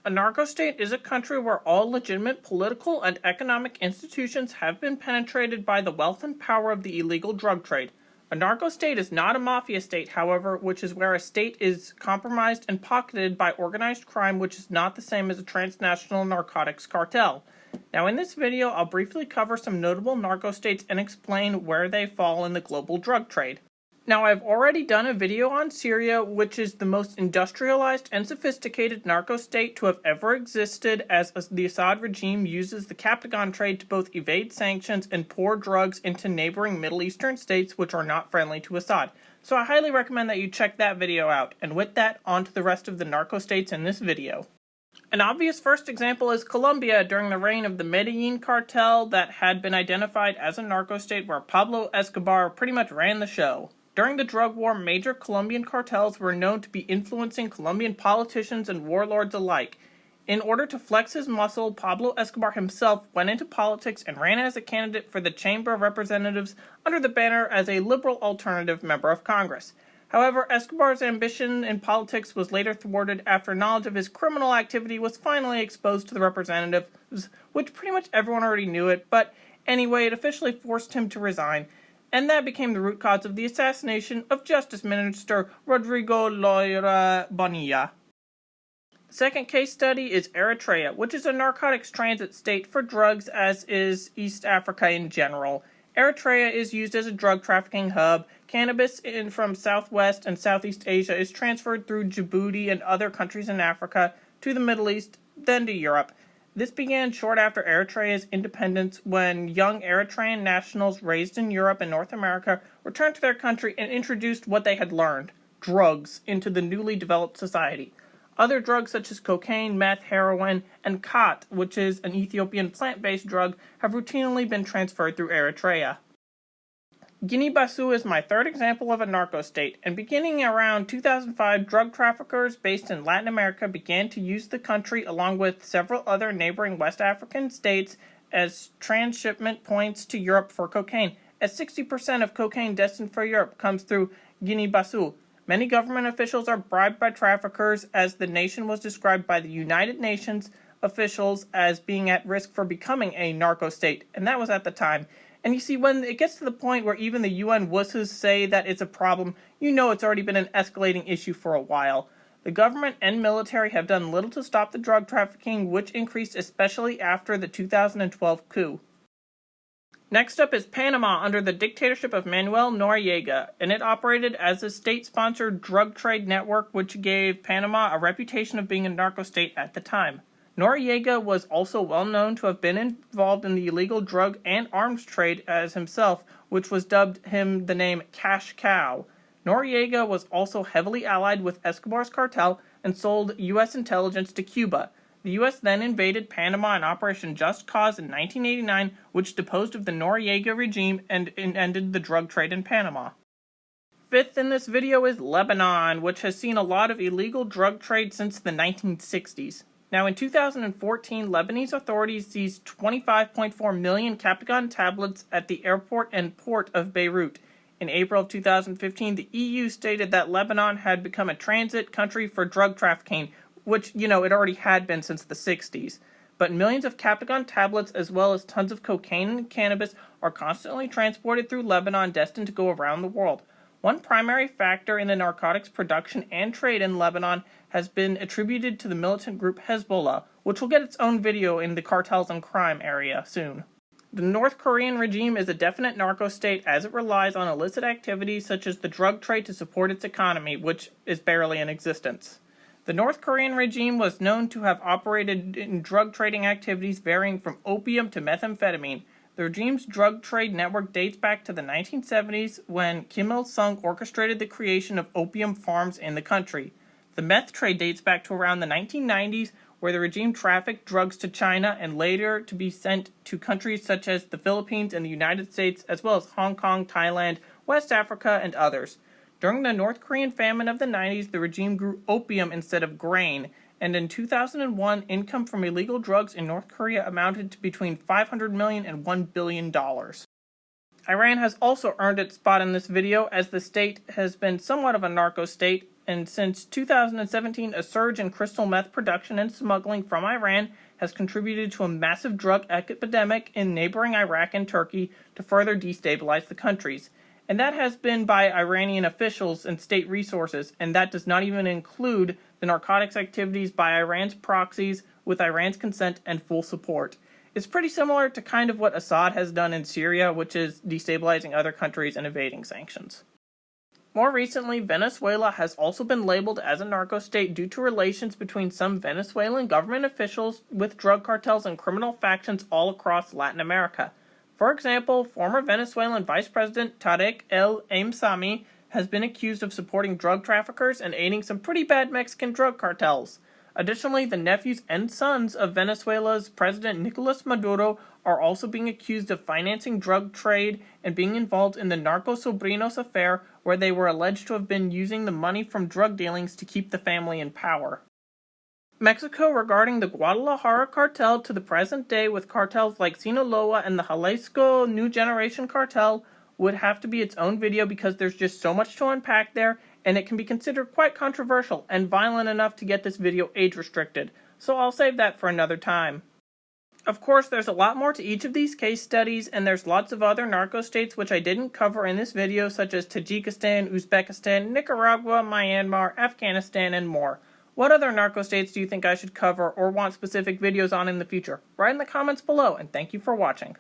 A narco-state is a country where all legitimate political and economic institutions have been penetrated by the wealth and power of the illegal drug trade. A narco-state is not a mafia state, however, which is where a state is compromised and pocketed by organized crime, which is not the same as a transnational narcotics cartel. Now in this video, I'll briefly cover some notable narco-states and explain where they fall in the global drug trade. Now, I've already done a video on Syria, which is the most industrialized and sophisticated narco-state to have ever existed, as the Assad regime uses the Captagon trade to both evade sanctions and pour drugs into neighboring Middle Eastern states which are not friendly to Assad. So I highly recommend that you check that video out, and with that, on to the rest of the narco-states in this video. An obvious first example is Colombia during the reign of the Medellin cartel that had been identified as a narco-state where Pablo Escobar pretty much ran the show. During the drug war, major Colombian cartels were known to be influencing Colombian politicians and warlords alike. In order to flex his muscle, Pablo Escobar himself went into politics and ran as a candidate for the Chamber of Representatives under the banner as a liberal alternative member of Congress. However, Escobar's ambition in politics was later thwarted after knowledge of his criminal activity was finally exposed to the representatives, which pretty much everyone already knew it, but anyway, it officially forced him to resign. And that became the root cause of the assassination of Justice Minister Rodrigo Loira Bonilla. The second case study is Eritrea, which is a narcotics transit state for drugs, as is East Africa in general. Eritrea is used as a drug trafficking hub. Cannabis from Southwest and Southeast Asia is transferred through Djibouti and other countries in Africa to the Middle East, then to Europe. This began short after Eritrea's independence, when young Eritrean nationals raised in Europe and North America returned to their country and introduced what they had learned, drugs, into the newly developed society. Other drugs such as cocaine, meth, heroin, and khat, which is an Ethiopian plant-based drug, have routinely been transferred through Eritrea. Guinea-Bissau is my third example of a narco-state, and beginning around 2005, drug traffickers based in Latin America began to use the country along with several other neighboring West African states as transshipment points to Europe for cocaine, as 60% of cocaine destined for Europe comes through Guinea-Bissau. Many government officials are bribed by traffickers, as the nation was described by the United Nations officials as being at risk for becoming a narco-state, and that was at the time. And you see, when it gets to the point where even the UN wusses say that it's a problem, you know it's already been an escalating issue for a while. The government and military have done little to stop the drug trafficking, which increased especially after the 2012 coup. Next up is Panama under the dictatorship of Manuel Noriega, and it operated as a state-sponsored drug trade network which gave Panama a reputation of being a narco-state at the time. Noriega was also well known to have been involved in the illegal drug and arms trade as himself, which was dubbed him the name Cash Cow. Noriega was also heavily allied with Escobar's cartel and sold U.S. intelligence to Cuba. The U.S. then invaded Panama in Operation Just Cause in 1989, which deposed of the Noriega regime and ended the drug trade in Panama. Fifth in this video is Lebanon, which has seen a lot of illegal drug trade since the 1960s. Now, in 2014, Lebanese authorities seized 25.4 million Captagon tablets at the airport and port of Beirut. In April of 2015, the EU stated that Lebanon had become a transit country for drug trafficking, which, it already had been since the 60s. But millions of Captagon tablets, as well as tons of cocaine and cannabis, are constantly transported through Lebanon, destined to go around the world. One primary factor in the narcotics production and trade in Lebanon has been attributed to the militant group Hezbollah, which will get its own video in the cartels and crime area soon. The North Korean regime is a definite narco-state, as it relies on illicit activities such as the drug trade to support its economy, which is barely in existence. The North Korean regime was known to have operated in drug trading activities varying from opium to methamphetamine. The regime's drug trade network dates back to the 1970s, when Kim Il-sung orchestrated the creation of opium farms in the country. The meth trade dates back to around the 1990s, where the regime trafficked drugs to China and later to be sent to countries such as the Philippines and the United States, as well as Hong Kong, Thailand, West Africa, and others. During the North Korean famine of the 90s, the regime grew opium instead of grain, and in 2001, income from illegal drugs in North Korea amounted to between $500 million and $1 billion. Iran has also earned its spot in this video, as the state has been somewhat of a narco-state, And since 2017, a surge in crystal meth production and smuggling from Iran has contributed to a massive drug epidemic in neighboring Iraq and Turkey to further destabilize the countries. And that has been by Iranian officials and state resources, and that does not even include the narcotics activities by Iran's proxies with Iran's consent and full support. It's pretty similar to kind of what Assad has done in Syria, which is destabilizing other countries and evading sanctions. More recently, Venezuela has also been labeled as a narco-state due to relations between some Venezuelan government officials with drug cartels and criminal factions all across Latin America. For example, former Venezuelan Vice President Tarek El Aimsami has been accused of supporting drug traffickers and aiding some pretty bad Mexican drug cartels. Additionally, the nephews and sons of Venezuela's President Nicolas Maduro are also being accused of financing drug trade and being involved in the Narco-Sobrinos affair, where they were alleged to have been using the money from drug dealings to keep the family in power. Mexico regarding the Guadalajara cartel to the present day with cartels like Sinaloa and the Jalisco New Generation cartel would have to be its own video because there's just so much to unpack there, and it can be considered quite controversial and violent enough to get this video age restricted, so I'll save that for another time. Of course, there's a lot more to each of these case studies, and there's lots of other narco-states which I didn't cover in this video, such as Tajikistan, Uzbekistan, Nicaragua, Myanmar, Afghanistan, and more. What other narco-states do you think I should cover or want specific videos on in the future? Write in the comments below, and thank you for watching.